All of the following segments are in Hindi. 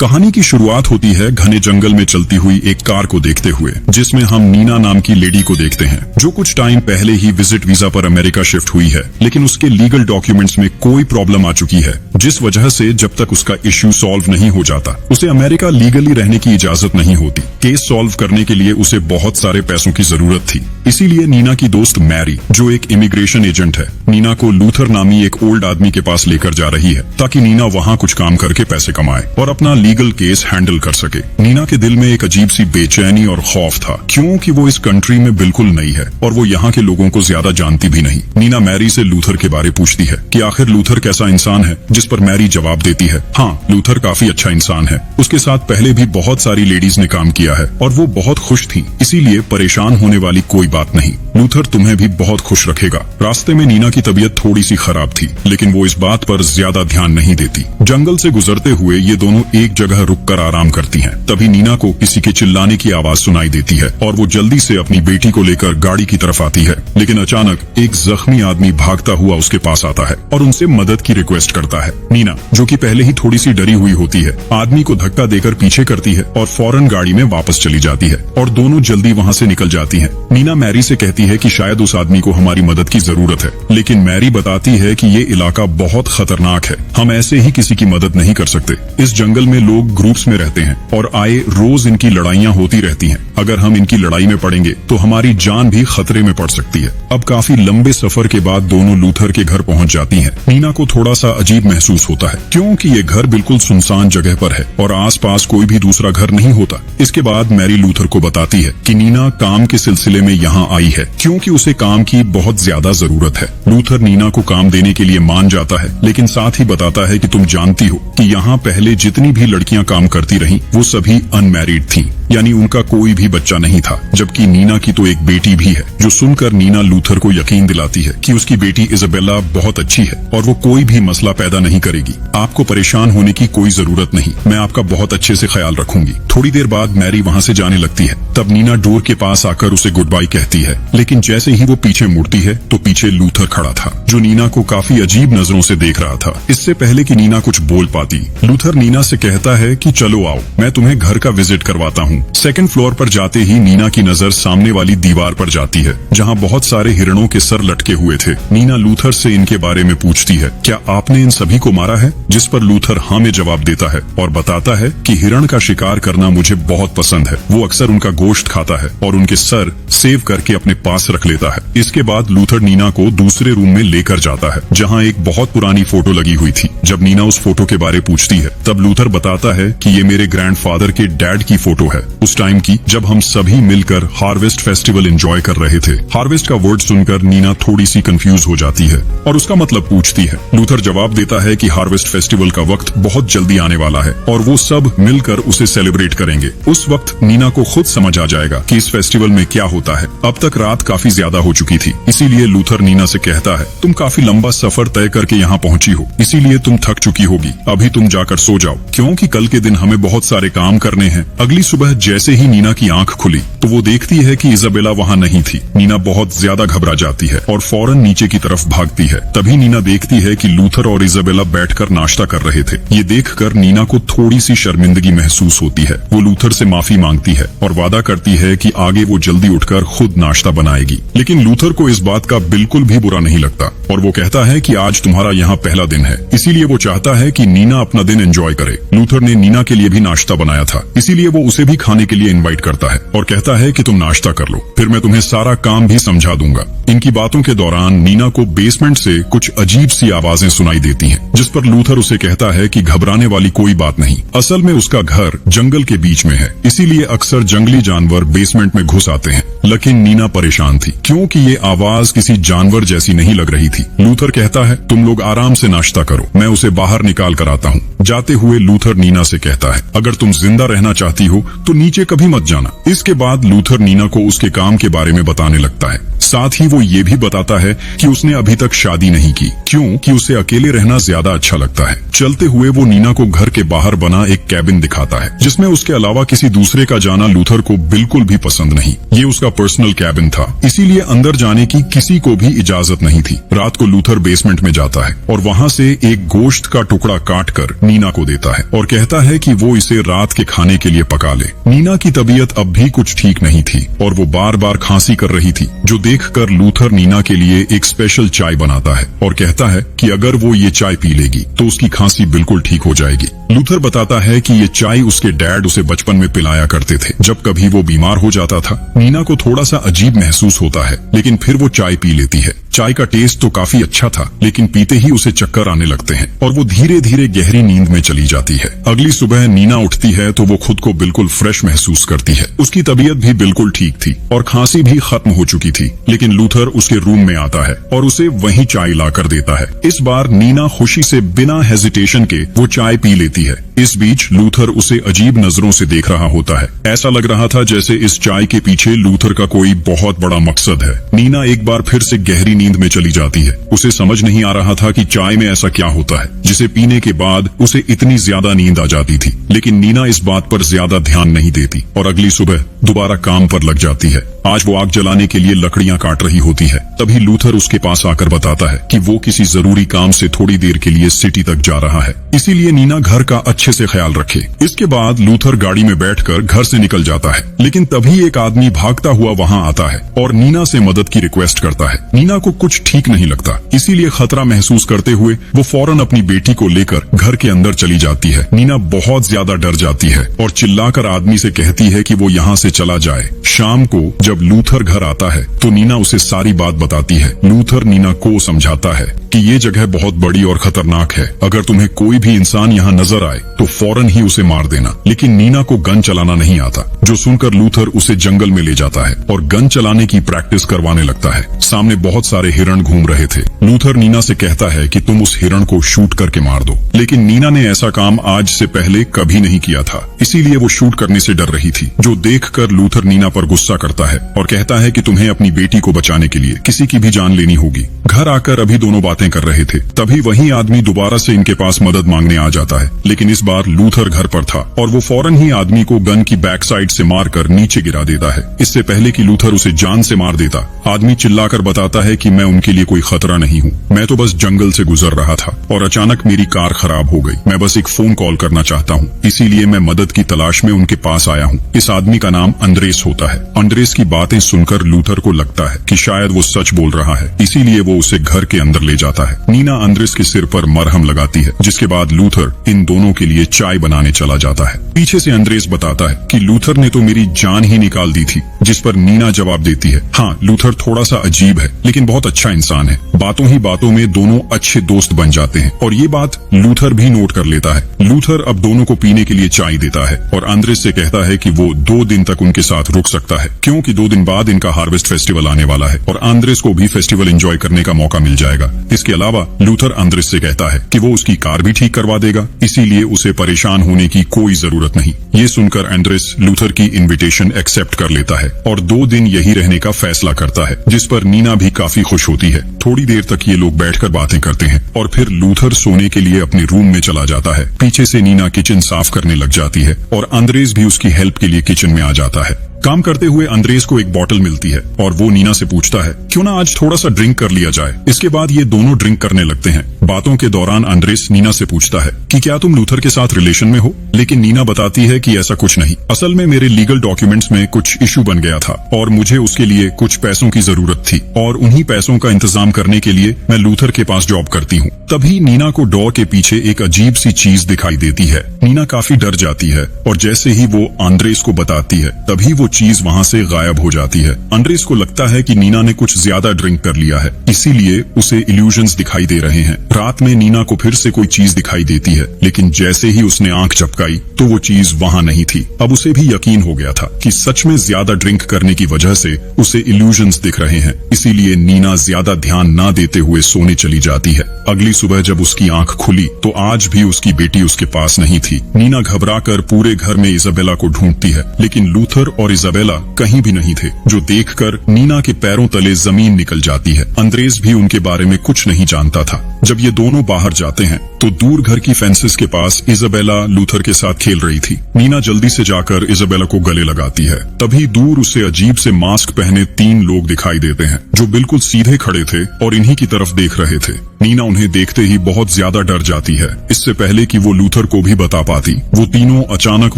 कहानी की शुरुआत होती है घने जंगल में चलती हुई एक कार को देखते हुए, जिसमें हम नीना नाम की लेडी को देखते हैं, जो कुछ टाइम पहले ही विजिट वीजा पर अमेरिका शिफ्ट हुई है, लेकिन उसके लीगल डॉक्यूमेंट्स में कोई प्रॉब्लम आ चुकी है, जिस वजह से जब तक उसका इश्यू सॉल्व नहीं हो जाता उसे अमेरिका लीगली रहने की इजाजत नहीं होती। केस सॉल्व करने के लिए उसे बहुत सारे पैसों की जरूरत थी। इसीलिए नीना की दोस्त मैरी, जो एक इमिग्रेशन एजेंट है, नीना को लूथर नामी एक ओल्ड आदमी के पास लेकर जा रही है, ताकि नीना वहाँ कुछ काम करके पैसे कमाए और अपना लीगल केस हैंडल कर सके। नीना के दिल में एक अजीब सी बेचैनी और खौफ था, क्योंकि वो इस कंट्री में बिल्कुल नई है और वो यहाँ के लोगों को ज्यादा जानती भी नहीं। नीना मैरी से लूथर के बारे पूछती है कि आखिर लूथर कैसा इंसान है, जिस पर मैरी जवाब देती है, हाँ, लूथर काफी अच्छा इंसान है। उसके साथ पहले भी बहुत सारी लेडीज ने काम किया है और वो बहुत खुश थी, इसीलिए परेशान होने वाली कोई बात नहीं। लूथर तुम्हें भी बहुत खुश रखेगा। रास्ते में नीना की तबीयत थोड़ी सी खराब थी, लेकिन वो इस बात पर ज्यादा ध्यान नहीं देती। जंगल से गुजरते हुए ये दोनों एक जगह रुककर आराम करती हैं। तभी नीना को किसी के चिल्लाने की आवाज सुनाई देती है और वो जल्दी से अपनी बेटी को लेकर गाड़ी की तरफ आती है, लेकिन अचानक एक जख्मी आदमी भागता हुआ उसके पास आता है और उनसे मदद की रिक्वेस्ट करता है। नीना, जो कि पहले ही थोड़ी सी डरी हुई होती है, आदमी को धक्का देकर पीछे करती है और फौरन गाड़ी में वापस चली जाती है और दोनों जल्दी वहाँ से निकल जाती हैं। नीना मैरी से कहती है कि शायद उस आदमी को हमारी मदद की जरूरत है, लेकिन मैरी बताती है कि ये इलाका बहुत खतरनाक है, हम ऐसे ही किसी की मदद नहीं कर सकते। इस जंगल में लोग ग्रुप्स में रहते हैं और आए रोज इनकी लड़ाइयाँ होती रहती हैं। अगर हम इनकी लड़ाई में पड़ेंगे तो हमारी जान भी खतरे में पड़ सकती है। अब काफी लंबे सफर के बाद दोनों लूथर के घर पहुंच जाती हैं। नीना को थोड़ा सा अजीब महसूस होता है, क्योंकि ये घर बिल्कुल सुनसान जगह पर है और आसपास कोई भी दूसरा घर नहीं होता। इसके बाद मैरी लूथर को बताती है कि नीना काम के सिलसिले में यहाँ आई है, क्योंकि उसे काम की बहुत ज्यादा जरूरत है। लूथर नीना को काम देने के लिए मान जाता है, लेकिन साथ ही बताता है कि तुम जानती हो कि यहाँ पहले जितनी भी लड़कियां काम करती रहीं, वो सभी अनमैरिड थीं, यानी उनका कोई भी बच्चा नहीं था, जबकि नीना की तो एक बेटी भी है। जो सुनकर नीना लूथर को यकीन दिलाती है कि उसकी बेटी इजाबेला बहुत अच्छी है और वो कोई भी मसला पैदा नहीं करेगी। आपको परेशान होने की कोई जरूरत नहीं, मैं आपका बहुत अच्छे से ख्याल रखूंगी। थोड़ी देर बाद मैरी वहाँ से जाने लगती है। तब नीना डोर के पास आकर उसे गुड बाय कहती है, लेकिन जैसे ही वो पीछे मुड़ती है तो पीछे लूथर खड़ा था, जो नीना को काफी अजीब नजरों से देख रहा था। इससे पहले कि नीना कुछ बोल पाती, लूथर नीना से कहता है कि चलो आओ, मैं तुम्हें घर का विजिट करवाता हूँ। सेकंड फ्लोर पर जाते ही नीना की नजर सामने वाली दीवार पर जाती है, जहाँ बहुत सारे हिरणों के सर लटके हुए थे। नीना लूथर से इनके बारे में पूछती है, क्या आपने इन सभी को मारा है? जिस पर लूथर हाँ में जवाब देता है और बताता है कि हिरण का शिकार करना मुझे बहुत पसंद है। वो अक्सर उनका गोश्त खाता है और उनके सर सेव करके अपने पास रख लेता है। इसके बाद लूथर नीना को दूसरे रूम में लेकर जाता है, जहाँ एक बहुत पुरानी फोटो लगी हुई थी। जब नीना उस फोटो के बारे पूछती है, तब लूथर बताता है कि ये मेरे ग्रैंडफादर के डैड की फोटो है, उस टाइम की जब हम सभी मिलकर हार्वेस्ट फेस्टिवल एंजॉय कर रहे थे। हार्वेस्ट का वर्ड सुनकर नीना थोड़ी सी कंफ्यूज हो जाती है और उसका मतलब पूछती है। लूथर जवाब देता है कि हार्वेस्ट फेस्टिवल का वक्त बहुत जल्दी आने वाला है और वो सब मिलकर उसे सेलिब्रेट करेंगे। उस वक्त नीना को खुद समझ आ जाएगा कि इस फेस्टिवल में क्या होता है। अब तक रात काफी ज्यादा हो चुकी थी, इसीलिए लूथर नीना से कहता है, तुम काफी लंबा सफर तय करके यहाँ पहुँची हो, इसीलिए तुम थक चुकी होगी। अभी तुम जाकर सो जाओ, क्योंकि कल के दिन हमें बहुत सारे काम करने हैं। अगली सुबह जैसे ही नीना की आंख खुली तो वो देखती है कि इजाबेला वहाँ नहीं थी। नीना बहुत ज्यादा घबरा जाती है और फौरन नीचे की तरफ भागती है। तभी नीना देखती है कि लूथर और इजाबेला बैठकर नाश्ता कर रहे थे। ये देखकर नीना को थोड़ी सी शर्मिंदगी महसूस होती है। वो लूथर से माफी मांगती है और वादा करती है कि आगे वो जल्दी उठकर खुद नाश्ता बनाएगी। लेकिन लूथर को इस बात का बिल्कुल भी बुरा नहीं लगता और वो कहता है कि आज तुम्हारा यहाँ पहला दिन है, इसीलिए वो चाहता है कि नीना अपना दिन एंजॉय करे। लूथर ने नीना के लिए भी नाश्ता बनाया था, इसीलिए वो उसे भी खाने के लिए इनवाइट करता है और कहता है कि तुम नाश्ता कर लो, फिर मैं तुम्हें सारा काम भी समझा दूंगा। इनकी बातों के दौरान नीना को बेसमेंट से कुछ अजीब सी आवाजें सुनाई देती हैं, जिस पर लूथर उसे कहता है कि घबराने वाली कोई बात नहीं। असल में उसका घर जंगल के बीच में है, इसीलिए अक्सर जंगली जानवर बेसमेंट में घुस आते हैं। लेकिन नीना परेशान थी, क्योंकि ये आवाज किसी जानवर जैसी नहीं लग रही थी। लूथर कहता है, तुम लोग आराम से नाश्ता करो, मैं उसे बाहर निकाल कर आता हूँ। जाते हुए लूथर नीना से कहता है, अगर तुम जिंदा रहना चाहती हो तो नीचे कभी मत जाना। इसके बाद लूथर नीना को उसके काम के बारे में बताने लगता है। साथ ही वो ये भी बताता है कि उसने अभी तक शादी नहीं की, क्योंकि उसे अकेले रहना ज्यादा अच्छा लगता है। चलते हुए वो नीना को घर के बाहर बना एक कैबिन दिखाता है, जिसमें उसके अलावा किसी दूसरे का जाना लूथर को बिल्कुल भी पसंद नहीं। ये उसका पर्सनल कैबिन था, इसीलिए अंदर जाने की किसी को भी इजाजत नहीं थी। रात को लूथर बेसमेंट में जाता है और वहाँ से एक गोश्त का टुकड़ा काटकर नीना को देता है और कहता है कि वो इसे रात के खाने के लिए पका ले। नीना की तबीयत अब भी कुछ ठीक नहीं थी और वो बार बार खांसी कर रही थी, जो देखकर लूथर नीना के लिए एक स्पेशल चाय बनाता है और कहता है कि अगर वो ये चाय पी लेगी तो उसकी खांसी बिल्कुल ठीक हो जाएगी। लूथर बताता है कि ये चाय उसके डैड उसे बचपन में पिलाया करते थे जब कभी वो बीमार हो जाता था। नीना को थोड़ा सा अजीब महसूस होता है, लेकिन फिर वो चाय पी लेती है। चाय का टेस्ट तो काफी अच्छा था, लेकिन पीते ही उसे चक्कर आने लगते हैं और वो धीरे धीरे गहरी नींद में चली जाती है। अगली सुबह नीना उठती है तो वो खुद को बिल्कुल फ्रेश महसूस करती है। उसकी तबीयत भी बिल्कुल ठीक थी और खांसी भी खत्म हो चुकी थी, लेकिन लूथर उसके रूम में आता है और उसे वहीं चाय ला कर देता है। इस बार नीना खुशी से बिना हेजिटेशन के वो चाय पी लेती है। इस बीच लूथर उसे अजीब नजरों से देख रहा होता है। ऐसा लग रहा था जैसे इस चाय के पीछे लूथर का कोई बहुत बड़ा मकसद है। नीना एक बार फिर से गहरी नींद में चली जाती है। उसे समझ नहीं आ रहा था कि चाय में ऐसा क्या होता है जिसे पीने के बाद उसे इतनी ज्यादा नींद आ जाती थी, लेकिन नीना इस बात पर ज्यादा ध्यान नहीं देती और अगली सुबह दोबारा काम पर लग जाती है। आज वो आग जलाने के लिए लकड़ियां काट रही होती है। तभी लूथर उसके पास आकर बताता है कि वो किसी जरूरी काम से थोड़ी देर के लिए सिटी तक जा रहा है, इसीलिए नीना घर का अच्छे से ख्याल रखे। इसके बाद लूथर गाड़ी में बैठकर घर से निकल जाता है, लेकिन तभी एक आदमी भागता हुआ वहां आता है और नीना से मदद की रिक्वेस्ट करता है। नीना को कुछ ठीक नहीं लगता, इसीलिए खतरा महसूस करते हुए वो फौरन अपनी बेटी को लेकर घर के अंदर चली जाती है। नीना बहुत ज्यादा डर जाती है और चिल्लाकर आदमी से कहती है कि वो यहाँ से चला जाए। शाम को जब लूथर घर आता है तो नीना उसे सारी बात बताती है। लूथर नीना को समझाता है कि ये जगह बहुत बड़ी और खतरनाक है, अगर तुम्हें कोई भी इंसान यहाँ नजर आए तो फौरन ही उसे मार देना। लेकिन नीना को गन चलाना नहीं आता, जो सुनकर लूथर उसे जंगल में ले जाता है और गन चलाने की प्रैक्टिस करवाने लगता है। सामने बहुत सारे हिरण घूम रहे थे। लूथर नीना से कहता है कि तुम उस हिरण को शूट करके मार दो, लेकिन नीना ने ऐसा काम आज से पहले कभी नहीं किया था, इसीलिए वो शूट करने से डर रही थी। जो देखकर लूथर नीना पर गुस्सा करता है और कहता है कि तुम्हें अपनी बेटी को बचाने के लिए किसी की भी जान लेनी होगी। घर आकर अभी दोनों बातें कर रहे थे, तभी वही आदमी दोबारा से इनके पास मदद मांगने आ जाता है, लेकिन इस बार लूथर घर पर था और वो फौरन ही आदमी को गन की बैक साइड से मारकर नीचे गिरा देता है। इससे पहले कि लूथर उसे जान से मार देता, आदमी चिल्लाकर बताता है कि मैं उनके लिए कोई खतरा नहीं हूँ, मैं तो बस जंगल से गुजर रहा था और अचानक मेरी कार खराब हो गई। मैं बस एक फोन कॉल करना चाहता हूँ, इसीलिए मैं मदद की तलाश में उनके पास आया हूँ। इस आदमी का नाम अंद्रेस होता है। अंद्रेस की बातें सुनकर लूथर को लगता है कि शायद वो सच बोल रहा है, इसीलिए वो उसे घर के अंदर ले जाता है। नीना अंद्रेस के सिर पर मरहम लगाती है, जिसके बाद लूथर इन दोनों के लिए चाय बनाने चला जाता है। पीछे से अंद्रेस बताता है कि लूथर ने तो मेरी जान ही निकाल दी थी, जिस पर नीना जवाब देती है, हाँ लूथर थोड़ा सा अजीब है लेकिन बहुत अच्छा इंसान है। बातों ही बातों में दोनों अच्छे दोस्त बन जाते हैं और ये बात लूथर भी नोट कर लेता है। लूथर अब दोनों को पीने के लिए चाय देता है और अंद्रेस से कहता है कि वो 2 दिन तक उनके साथ रुक सकता है, क्योंकि 2 दिन बाद इनका हार्वेस्ट फेस्टिवल आने वाला है और अंद्रेस को भी फेस्टिवल एंजॉय करने का मौका मिल जाएगा। इसके अलावा लूथर अंद्रेस से कहता है कि वो उसकी कार भी ठीक करवा देगा, इसीलिए उसे परेशान होने की कोई जरूरत नहीं। ये सुनकर अंद्रेस लूथर की इनविटेशन एक्सेप्ट कर लेता है और 2 दिन यही रहने का फैसला करता है, जिस पर नीना भी काफी खुश होती है। थोड़ी देर तक ये लोग बैठकर बातें करते हैं और फिर लूथर सोने के लिए अपने रूम में चला जाता है। पीछे से नीना किचन साफ करने लग जाती है और अंद्रेस भी उसकी हेल्प के लिए किचन में आ जाता है। काम करते हुए अंद्रेस को एक बोतल मिलती है और वो नीना से पूछता है क्यों ना आज थोड़ा सा ड्रिंक कर लिया जाए। इसके बाद ये दोनों ड्रिंक करने लगते हैं। बातों के दौरान अंद्रेस नीना से पूछता है कि क्या तुम लूथर के साथ रिलेशन में हो, लेकिन नीना बताती है कि ऐसा कुछ नहीं, असल में मेरे लीगल डॉक्यूमेंट्स में कुछ इशू बन गया था और मुझे उसके लिए कुछ पैसों की जरूरत थी और उन्हीं पैसों का इंतजाम करने के लिए मैं लूथर के पास जॉब करती हूँ। तभी नीना को डोर के पीछे एक अजीब सी चीज दिखाई देती है। नीना काफी डर जाती है और जैसे ही वो अंद्रेस को बताती है, तभी वो चीज वहाँ से गायब हो जाती है। अंड्रेस को लगता है कि नीना ने कुछ ज्यादा ड्रिंक कर लिया है, इसीलिए उसे इल्यूजन्स दिखाई दे रहे हैं। रात में नीना को फिर से कोई चीज दिखाई देती है, लेकिन जैसे ही उसने आंख झपकाई तो वो चीज वहाँ नहीं थी। अब उसे भी यकीन हो गया था कि सच में ज्यादा ड्रिंक करने की वजह से उसे इल्यूजन्स दिख रहे हैं, इसीलिए नीना ज्यादा ध्यान न देते हुए सोने चली जाती है। अगली सुबह जब उसकी आंख खुली तो आज भी उसकी बेटी उसके पास नहीं थी। नीना घबराकर पूरे घर में इजाबेला को ढूंढती है, लेकिन लूथर और इजाबेला कहीं भी नहीं थे, जो देखकर नीना के पैरों तले जमीन निकल जाती है। अंद्रेस भी उनके बारे में कुछ नहीं जानता था। जब ये दोनों बाहर जाते हैं तो दूर घर की फेंसेस के पास इजाबेला लूथर के साथ खेल रही थी। नीना जल्दी से जाकर इजाबेला को गले लगाती है। तभी दूर उसे अजीब से मास्क पहने 3 लोग दिखाई देते हैं, जो बिल्कुल सीधे खड़े थे और इन्हीं की तरफ देख रहे थे। नीना उन्हें देखते ही बहुत ज्यादा डर जाती है। इससे पहले कि वो लूथर को भी बता पाती, वो तीनों अचानक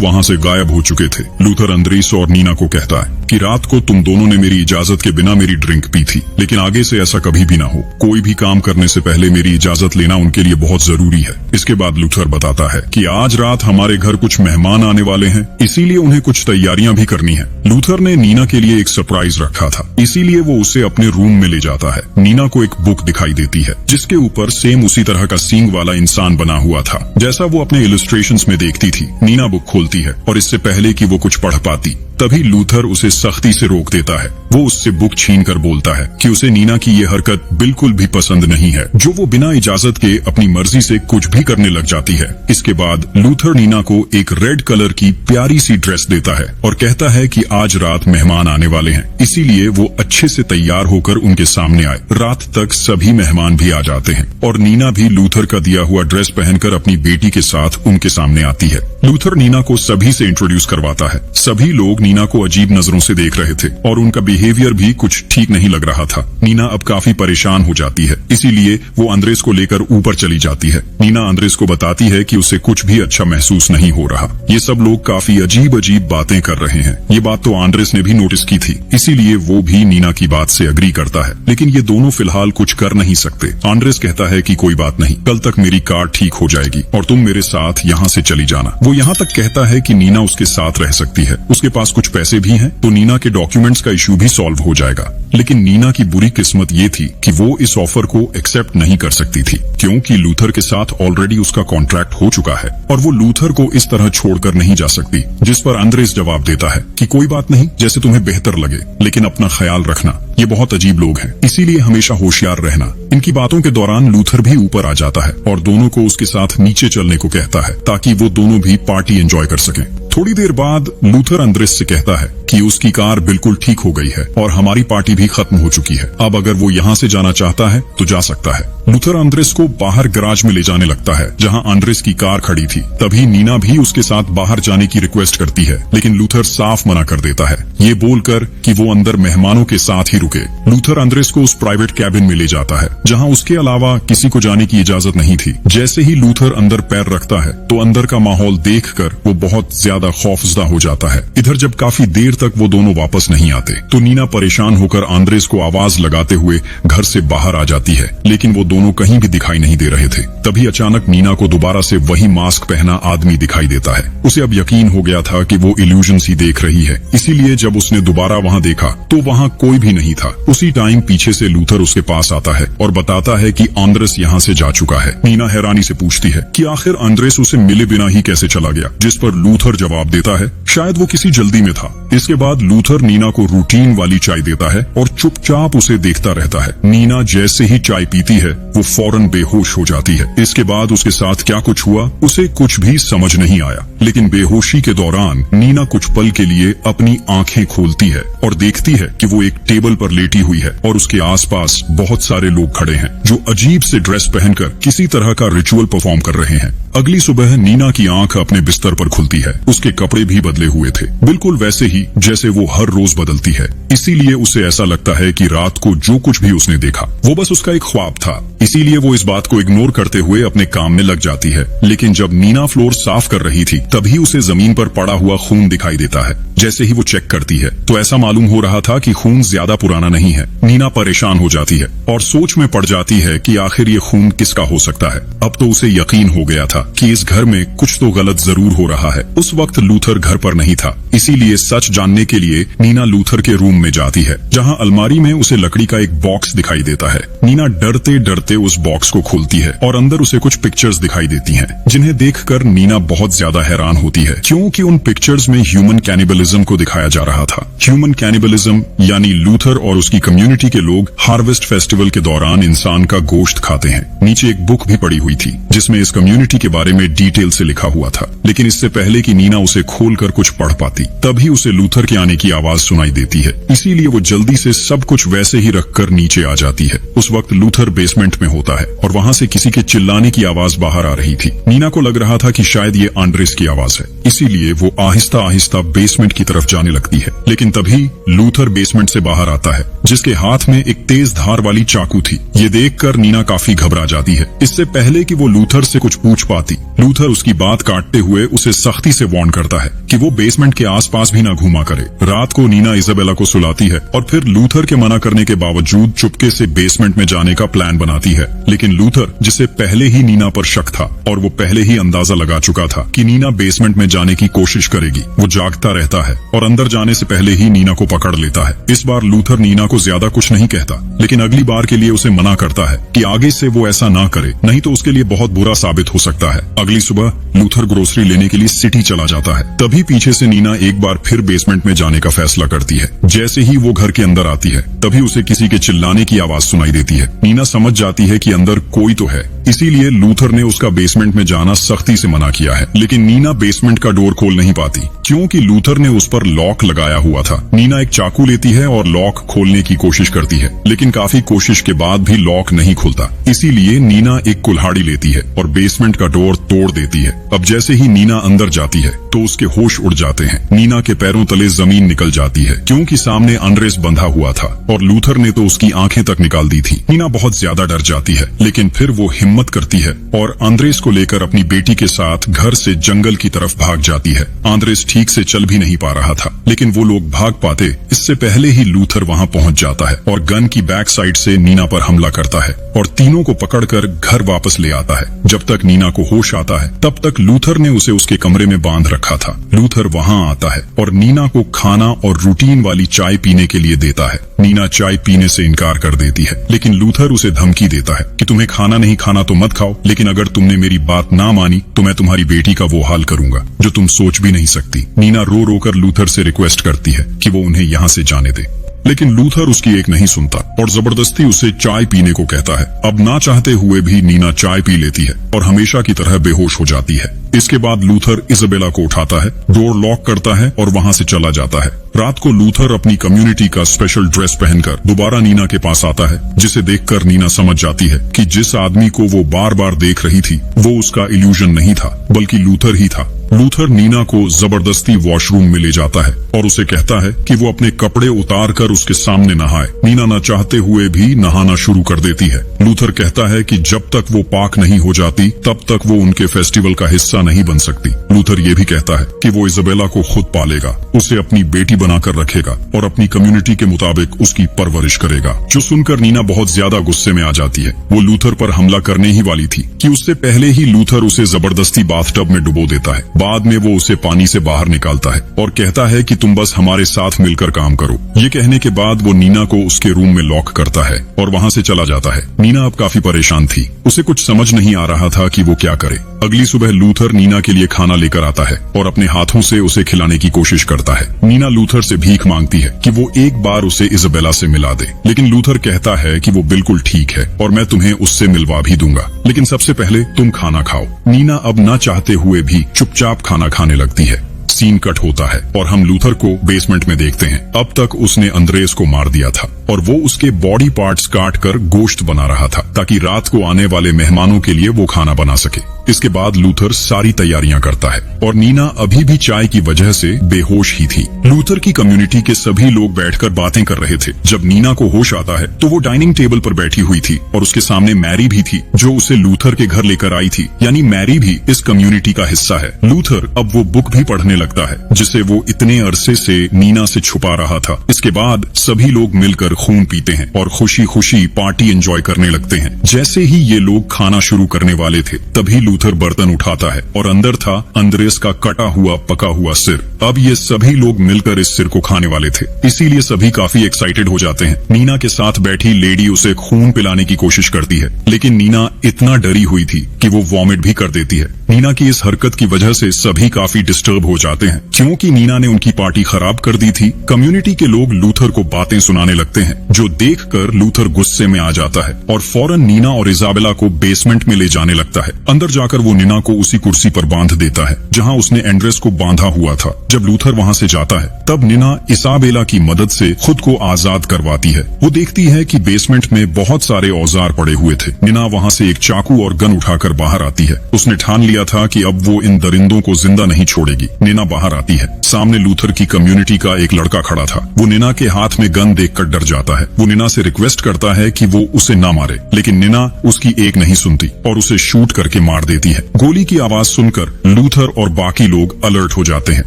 वहाँ से गायब हो चुके थे। लूथर अंद्रेस और नीना को कहता है कि रात को तुम दोनों ने मेरी इजाजत के बिना मेरी ड्रिंक पी थी, लेकिन आगे से ऐसा कभी भी ना हो। कोई भी काम करने से पहले मेरी इजाजत लेना उनके लिए बहुत जरूरी है। इसके बाद लूथर बताता है कि आज रात हमारे घर कुछ मेहमान आने वाले हैं, इसीलिए उन्हें कुछ तैयारियां भी करनी है। लूथर ने नीना के लिए एक सरप्राइज रखा था, इसीलिए वो उसे अपने रूम में ले जाता है। नीना को एक बुक दिखाई देती है, जिसके ऊपर सेम उसी तरह का सींग वाला इंसान बना हुआ था, जैसा वो अपने इलस्ट्रेशंस में देखती थी। नीना बुक खोलती है और इससे पहले कि वो कुछ पढ़ पाती, तभी लूथर उसे सख्ती से रोक देता है। वो उससे बुक छीन कर बोलता है कि उसे नीना की ये हरकत बिल्कुल भी पसंद नहीं है, जो वो बिना इजाजत के अपनी मर्जी से कुछ भी करने लग जाती है। इसके बाद लूथर नीना को एक रेड कलर की प्यारी सी ड्रेस देता है और कहता है कि आज रात मेहमान आने वाले हैं, इसीलिए वो अच्छे से तैयार होकर उनके सामने आए। रात तक सभी मेहमान भी आ जाते हैं और नीना भी लूथर का दिया हुआ ड्रेस पहनकर अपनी बेटी के साथ उनके सामने आती है। लूथर नीना को सभी से इंट्रोड्यूस करवाता है। सभी लोग नीना को अजीब नजरों से देख रहे थे और उनका बिहेवियर भी कुछ ठीक नहीं लग रहा था। नीना अब काफी परेशान हो जाती है, इसीलिए वो अंद्रेस को लेकर ऊपर चली जाती है। नीना अंद्रेस को बताती है कि उसे कुछ भी अच्छा महसूस नहीं हो रहा। ये सब लोग काफी अजीब अजीब बातें कर रहे हैं। ये बात तो अंद्रेस ने भी नोटिस की थी, इसीलिए वो भी नीना की बात से अग्री करता है, लेकिन ये दोनों फिलहाल कुछ कर नहीं सकते। अंद्रेस कहता है कि कोई बात नहीं, कल तक मेरी कार ठीक हो जाएगी और तुम मेरे साथ यहाँ से चली जाना। वो यहाँ तक कहता है कि नीना उसके साथ रह सकती है, उसके पास कुछ पैसे भी हैं, तो नीना के डॉक्यूमेंट्स का इशू भी सॉल्व हो जाएगा। लेकिन नीना की बुरी किस्मत ये थी कि वो इस ऑफर को एक्सेप्ट नहीं कर सकती थी, क्योंकि लूथर के साथ ऑलरेडी उसका कॉन्ट्रैक्ट हो चुका है और वो लूथर को इस तरह छोड़कर नहीं जा सकती। जिस पर अंद्रेस जवाब देता है कि कोई बात नहीं, जैसे तुम्हें बेहतर लगे, लेकिन अपना ख्याल रखना, ये बहुत अजीब लोग हैं, इसीलिए हमेशा होशियार रहना। इनकी बातों के दौरान लूथर भी ऊपर आ जाता है और दोनों को उसके साथ नीचे चलने को कहता है, ताकि वो दोनों भी पार्टी एंजॉय कर सकें। थोड़ी देर बाद लूथर अंद्रेस से कहता है कि उसकी कार बिल्कुल ठीक हो गई है और हमारी पार्टी भी खत्म हो चुकी है। अब अगर वो यहाँ से जाना चाहता है तो जा सकता है। लूथर अंद्रेस को बाहर गराज में ले जाने लगता है, जहाँ अंद्रेस की कार खड़ी थी। तभी नीना भी उसके साथ बाहर जाने की रिक्वेस्ट करती है, लेकिन लूथर साफ मना कर देता है, ये बोलकर कि वो अंदर मेहमानों के साथ ही रुके। लूथर अंद्रेस को उस प्राइवेट कैबिन में ले जाता है, जहाँ उसके अलावा किसी को जाने की इजाजत नहीं थी। जैसे ही लूथर अंदर पैर रखता है तो अंदर का माहौल देखकर वो बहुत ज्यादा खौफजदा हो जाता है। इधर जब काफी देर तक वो दोनों वापस नहीं आते तो नीना परेशान होकर अंद्रेस को आवाज लगाते हुए घर से बाहर आ जाती है, लेकिन वो दोनों कहीं भी दिखाई नहीं दे रहे थे। तभी अचानक नीना को दोबारा से वही मास्क पहना आदमी दिखाई देता है। उसे अब यकीन हो गया था कि वो इल्यूजन्स ही देख रही है, इसीलिए जब उसने दोबारा वहाँ देखा तो वहाँ कोई भी नहीं था। उसी टाइम पीछे से लूथर उसके पास आता है और बताता है कि अंद्रेस यहाँ से जा चुका है। नीना हैरानी से पूछती है कि आखिर अंद्रेस उसे मिले बिना ही कैसे चला गया, जिस पर लूथर जवाब देता है शायद वो किसी जल्दी में था। इसके बाद लूथर नीना को रूटीन वाली चाय देता है और चुपचाप उसे देखता रहता है। नीना जैसे ही चाय पीती है वो फौरन बेहोश हो जाती है। इसके बाद उसके साथ क्या कुछ हुआ उसे कुछ भी समझ नहीं आया, लेकिन बेहोशी के दौरान नीना कुछ पल के लिए अपनी आंखें खोलती है और देखती है कि वो एक टेबल पर लेटी हुई है और उसके आसपास बहुत सारे लोग खड़े हैं, जो अजीब से ड्रेस पहनकर किसी तरह का रिचुअल परफॉर्म कर रहे हैं। अगली सुबह नीना की आंख अपने बिस्तर पर खुलती है। उसके कपड़े भी बदले हुए थे, बिल्कुल वैसे ही जैसे वो हर रोज बदलती है। इसीलिए उसे ऐसा लगता है कि रात को जो कुछ भी उसने देखा वो बस उसका एक ख्वाब था। इसीलिए वो इस बात को इग्नोर करते हुए अपने काम में लग जाती है। लेकिन जब नीना फ्लोर साफ कर रही थी तभी उसे जमीन पर पड़ा हुआ खून दिखाई देता है। जैसे ही वो चेक करती है तो ऐसा मालूम हो रहा था कि खून ज्यादा पुराना नहीं है। नीना परेशान हो जाती है और सोच में पड़ जाती है कि आखिर ये खून किसका हो सकता है। अब तो उसे यकीन हो गया था कि इस घर में कुछ तो गलत जरूर हो रहा है। उस वक्त लूथर घर पर नहीं था, इसीलिए सच जानने के लिए नीना लूथर के रूम में जाती है, जहां अलमारी में उसे लकड़ी का एक बॉक्स दिखाई देता है। नीना डरते डरते उस बॉक्स को खोलती है और अंदर उसे कुछ पिक्चर्स दिखाई देती हैं, जिन्हें देखकर नीना बहुत ज्यादा हैरान होती है, क्योंकि उन पिक्चर्स में ह्यूमन कैनिबलिज्म को दिखाया जा रहा था। ह्यूमन कैनिबलिज्म यानी लूथर और उसकी कम्युनिटी के लोग हार्वेस्ट फेस्टिवल के दौरान इंसान का गोश्त खाते हैं। नीचे एक बुक भी पड़ी हुई थी जिसमें इस कम्युनिटी के बारे में डिटेल से लिखा हुआ था, लेकिन इससे पहले कि नीना उसे खोलकर कुछ पढ़ पाती, तभी उसे लूथर के आने की आवाज सुनाई देती है। इसीलिए वो जल्दी से सब कुछ वैसे ही रखकर नीचे आ जाती है। उस वक्त लूथर बेसमेंट में होता है और वहां से किसी के चिल्लाने की आवाज बाहर आ रही थी। नीना को लग रहा था कि शायद ये आंड्रेस की आवाज है, इसीलिए वो आहिस्ता आहिस्ता बेसमेंट की तरफ जाने लगती है। लेकिन तभी लूथर बेसमेंट से बाहर आता है, जिसके हाथ में एक तेज धार वाली चाकू थी। ये देखकर नीना काफी घबरा जाती है। इससे पहले कि वो लूथर से कुछ पूछ पाती, लूथर उसकी बात काटते हुए उसे सख्ती से वार्न करता है कि वो बेसमेंट के आसपास भी ना घूमा करे। रात को नीना इजाबेला को सुलाती है और फिर लूथर के मना करने के बावजूद चुपके से बेसमेंट में जाने का प्लान बनाती है। लेकिन लूथर, जिसे पहले ही नीना पर शक था और वो पहले ही अंदाजा लगा चुका था कि नीना बेसमेंट में जाने की कोशिश करेगी, वो जागता रहता है और अंदर जाने से पहले ही नीना को पकड़ लेता है। इस बार लूथर नीना को ज्यादा कुछ नहीं कहता, लेकिन अगली बार के लिए उसे मना करता है कि आगे से वो ऐसा ना करे, नहीं तो उसके लिए बहुत बुरा साबित हो सकता है। अगली सुबह लूथर ग्रोसरी लेने के लिए सिटी चला जाता है। तभी पीछे से नीना एक बार फिर बेसमेंट में जाने का फैसला करती है। जैसे ही वो घर के अंदर आती है, तभी उसे किसी के चिल्लाने की आवाज सुनाई देती है। नीना समझ जाती है कि अंदर कोई तो है, इसीलिए लूथर ने उसका बेसमेंट में जाना सख्ती से मना किया है। लेकिन नीना बेसमेंट का डोर खोल नहीं पाती, क्योंकि लूथर ने उस पर लॉक लगाया हुआ था। नीना एक चाकू लेती है और लॉक खोलने की कोशिश करती है, लेकिन काफी कोशिश के बाद भी लॉक नहीं खुलता। इसीलिए नीना एक कुल्हाड़ी लेती है और बेसमेंट का डोर तोड़ देती है। अब जैसे ही नीना अंदर जाती है तो उसके होश उड़ जाते हैं। नीना के पैरों तले जमीन निकल जाती है, क्योंकि सामने आंड्रेस बंधा हुआ था और लूथर ने तो उसकी आंखें तक निकाल दी थी। नीना बहुत ज्यादा डर जाती है, लेकिन फिर वो हिम्मत करती है और आंद्रेस को लेकर अपनी बेटी के साथ घर से जंगल की तरफ भाग जाती है। आंद्रेस ठीक से चल भी नहीं पा रहा था, लेकिन वो लोग भाग पाते इससे पहले ही लूथर वहां पहुंच जाता है और गन की बैक साइड से नीना पर हमला करता है और तीनों को पकड़कर घर वापस ले आता है। जब तक नीना को होश आता है, तब तक लूथर ने उसे उसके कमरे में बांध रखा था। लूथर वहां आता है और नीना को खाना और रूटीन वाली चाय पीने के लिए देता है। नीना चाय पीने से इनकार कर देती है, लेकिन लूथर उसे धमकी देता है कि तुम्हें खाना नहीं खाना तो मत खाओ, लेकिन अगर तुमने मेरी बात ना मानी तो मैं तुम्हारी बेटी का वो हाल करूंगा जो तुम सोच भी नहीं सकती। नीना रो रो कर लूथर से रिक्वेस्ट करती है कि वो उन्हें यहाँ से जाने दे, लेकिन लूथर उसकी एक नहीं सुनता और जबरदस्ती उसे चाय पीने को कहता है। अब ना चाहते हुए भी नीना चाय पी लेती है और हमेशा की तरह बेहोश हो जाती है। इसके बाद लूथर इजाबेला को उठाता है, डोर लॉक करता है और वहां से चला जाता है। रात को लूथर अपनी कम्युनिटी का स्पेशल ड्रेस पहनकर दोबारा नीना के पास आता है, जिसे देखकर नीना समझ जाती है कि जिस आदमी को वो बार बार देख रही थी वो उसका इल्यूजन नहीं था, बल्कि लूथर ही था। लूथर नीना को जबरदस्ती वॉशरूम में ले जाता है और उसे कहता है कि वो अपने कपड़े उतार कर उसके सामने नहाए। नीना न चाहते हुए भी नहाना शुरू कर देती है। लूथर कहता है कि जब तक वो पाक नहीं हो जाती तब तक वो उनके फेस्टिवल का हिस्सा नहीं बन सकती। लूथर ये भी कहता है कि वो इजाबेला को खुद पालेगा, उसे अपनी बेटी बनाकर रखेगा और अपनी कम्युनिटी के मुताबिक उसकी परवरिश करेगा। जो सुनकर नीना बहुत ज्यादा गुस्से में आ जाती है। वो लूथर पर हमला करने ही वाली थी कि उससे पहले ही लूथर उसे जबरदस्ती बाथटब में डुबो देता है। बाद में वो उसे पानी से बाहर निकालता है और कहता है कि तुम बस हमारे साथ मिलकर काम करो। ये कहने के बाद वो नीना को उसके रूम में लॉक करता है और वहां से चला जाता है। नीना अब काफी परेशान थी, उसे कुछ समझ नहीं आ रहा था कि वो क्या करे। अगली सुबह लूथर नीना के लिए खाना लेकर आता है और अपने हाथों से उसे खिलाने की कोशिश करता है। नीना लूथर से भीख मांगती है कि वो एक बार उसे इजाबेला से मिला दे, लेकिन लूथर कहता है कि वो बिल्कुल ठीक है और मैं तुम्हें उससे मिलवा भी दूंगा, लेकिन सबसे पहले तुम खाना खाओ। नीना अब ना चाहते हुए भी चुपचाप खाना खाने लगती है। सीन कट होता है और हम लूथर को बेसमेंट में देखते हैं। अब तक उसने आंद्रेस को मार दिया था और वो उसके बॉडी पार्ट्स काट कर गोश्त बना रहा था ताकि रात को आने वाले मेहमानों के लिए वो खाना बना सके। इसके बाद लूथर सारी तैयारियां करता है और नीना अभी भी चाय की वजह से बेहोश ही थी। लूथर की कम्युनिटी के सभी लोग बैठकर बातें कर रहे थे। जब नीना को होश आता है तो वो डाइनिंग टेबल पर बैठी हुई थी और उसके सामने मैरी भी थी, जो उसे लूथर के घर लेकर आई थी। यानी मैरी भी इस कम्युनिटी का हिस्सा है। लूथर अब वो बुक भी पढ़ने लगता है जिसे वो इतने अरसे से नीना से छुपा रहा था। इसके बाद सभी लोग मिलकर खून पीते हैं और खुशी खुशी पार्टी एंजॉय करने लगते हैं। जैसे ही ये लोग खाना शुरू करने वाले थे तभी लूथर बर्तन उठाता है और अंदर था अंद्रेस का कटा हुआ पका हुआ सिर। अब ये सभी लोग मिलकर इस सिर को खाने वाले थे, इसीलिए सभी काफी एक्साइटेड हो जाते हैं। नीना के साथ बैठी लेडी उसे खून पिलाने की कोशिश करती है, लेकिन नीना इतना डरी हुई थी कि वो वॉमिट भी कर देती है। नीना की इस हरकत की वजह से सभी काफी डिस्टर्ब हो जाते हैं, क्योंकि नीना ने उनकी पार्टी खराब कर दी थी। कम्युनिटी के लोग लूथर को बातें सुनाने लगते हैं, जो देखकर लूथर गुस्से में आ जाता है और फौरन नीना और इजाबेला को बेसमेंट में ले जाने लगता है। अंदर जाकर वो नीना को उसी कुर्सी पर बांध देता है जहां उसने एंड्रेस को बांधा हुआ था। जब लूथर वहां से जाता है तब नीना इसाबेला की मदद से खुद को आजाद करवाती है। वो देखती है कि बेसमेंट में बहुत सारे औजार पड़े हुए थे। नीना वहां से एक चाकू और गन उठाकर बाहर आती है। उसने ठान लिया था कि अब वो इन दरिंदों को जिंदा नहीं छोड़ेगी। नीना बाहर आती है, सामने लूथर की कम्युनिटी का एक लड़का खड़ा था। वो नीना के हाथ में गन देखकर डर जाता है। वो नीना से रिक्वेस्ट करता है कि वो उसे ना मारे, लेकिन नीना उसकी एक नहीं सुनती और उसे शूट करके मार देती है। गोली की आवाज सुनकर लूथर और बाकी लोग अलर्ट हो जाते हैं।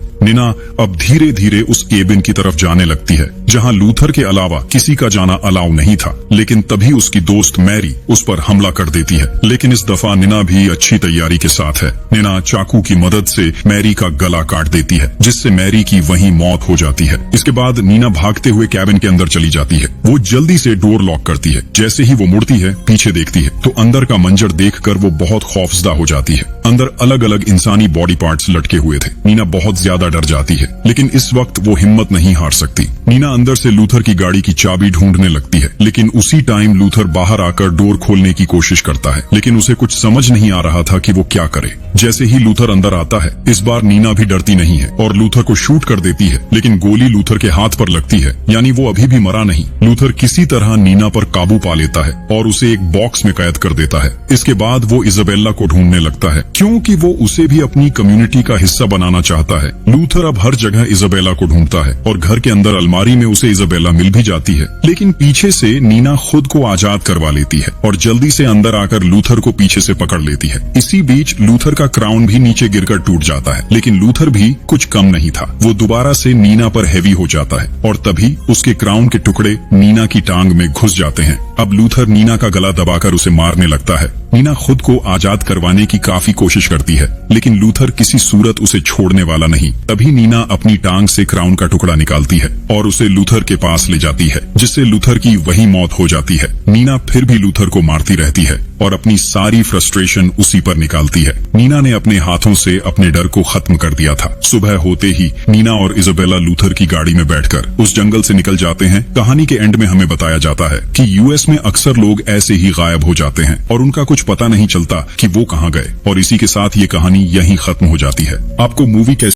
नीना अब धीरे धीरे उस केबिन की तरफ जाने लगती है जहां लूथर के अलावा किसी का जाना अलाउ नहीं था, लेकिन तभी उसकी दोस्त मैरी उस पर हमला कर देती है। लेकिन इस दफा नीना भी अच्छी तैयारी के साथ है। नीना चाकू की मदद से मैरी का गला काट देती है, जिससे मैरी की वहीं मौत हो जाती है। इसके बाद नीना भागते हुए कैबिन के अंदर चली जाती है। वो जल्दी से डोर लॉक करती है। जैसे ही वो मुड़ती है, पीछे देखती है तो अंदर का मंजर देखकर वो बहुत खौफजदा हो जाती है। अंदर अलग अलग इंसानी बॉडी पार्ट्स लटके हुए थे। नीना बहुत ज्यादा डर जाती है, लेकिन इस वक्त वो हिम्मत नहीं हार सकती। नीना अंदर से लूथर की गाड़ी की चाबी ढूंढने लगती है, लेकिन उसी टाइम लूथर बाहर आकर डोर खोलने की कोशिश करता है, लेकिन उसे कुछ समझ नहीं आ रहा था कि वो क्या करे। जैसे ही लूथर अंदर आता है, इस बार नीना भी डरती नहीं है और लूथर को शूट कर देती है, लेकिन गोली लूथर के हाथ पर लगती है, यानी वो अभी भी मरा नहीं। लूथर किसी तरह नीना पर काबू पा लेता है और उसे एक बॉक्स में कैद कर देता है। इसके बाद वो इजाबेला को ढूंढने लगता है, क्योंकि वो उसे भी अपनी कम्युनिटी का हिस्सा बनाना चाहता है। लूथर अब हर जगह इजाबेला को ढूंढता है और घर के अंदर अलमारी में उसे इजाबेला मिल भी जाती है, लेकिन पीछे से नीना खुद को आजाद करवा लेती है और जल्दी से अंदर आकर लूथर को पीछे से पकड़ लेती है। इसी बीच लूथर का क्राउन भी नीचे गिरकर टूट जाता है, लेकिन लूथर भी कुछ कम नहीं था। वो दोबारा से नीना पर हैवी हो जाता है और तभी उसके क्राउन के टुकड़े नीना की टांग में घुस जाते हैं। अब लूथर नीना का गला दबाकर उसे मारने लगता है। नीना खुद को आजाद करवाने की काफी कोशिश करती है, लेकिन लूथर किसी सूरत उसे छोड़ने वाला नहीं। तभी नीना अपनी टांग से क्राउन का टुकड़ा निकालती है और उसे लूथर के पास ले जाती है, जिससे लूथर की वही मौत हो जाती है। नीना फिर भी लूथर को मारती रहती है और अपनी सारी फ्रस्ट्रेशन उसी पर निकालती है। नीना ने अपने हाथों से अपने डर को खत्म कर दिया था। सुबह होते ही नीना और इजाबेला लूथर की गाड़ी में बैठकर उस जंगल से निकल जाते हैं। कहानी के एंड में हमें बताया जाता है कि यूएस में अक्सर लोग ऐसे ही गायब हो जाते हैं और उनका कुछ पता नहीं चलता कि वो कहाँ गए, और इसी के साथ ये कहानी यहीं खत्म हो जाती है। आपको मूवी कैसी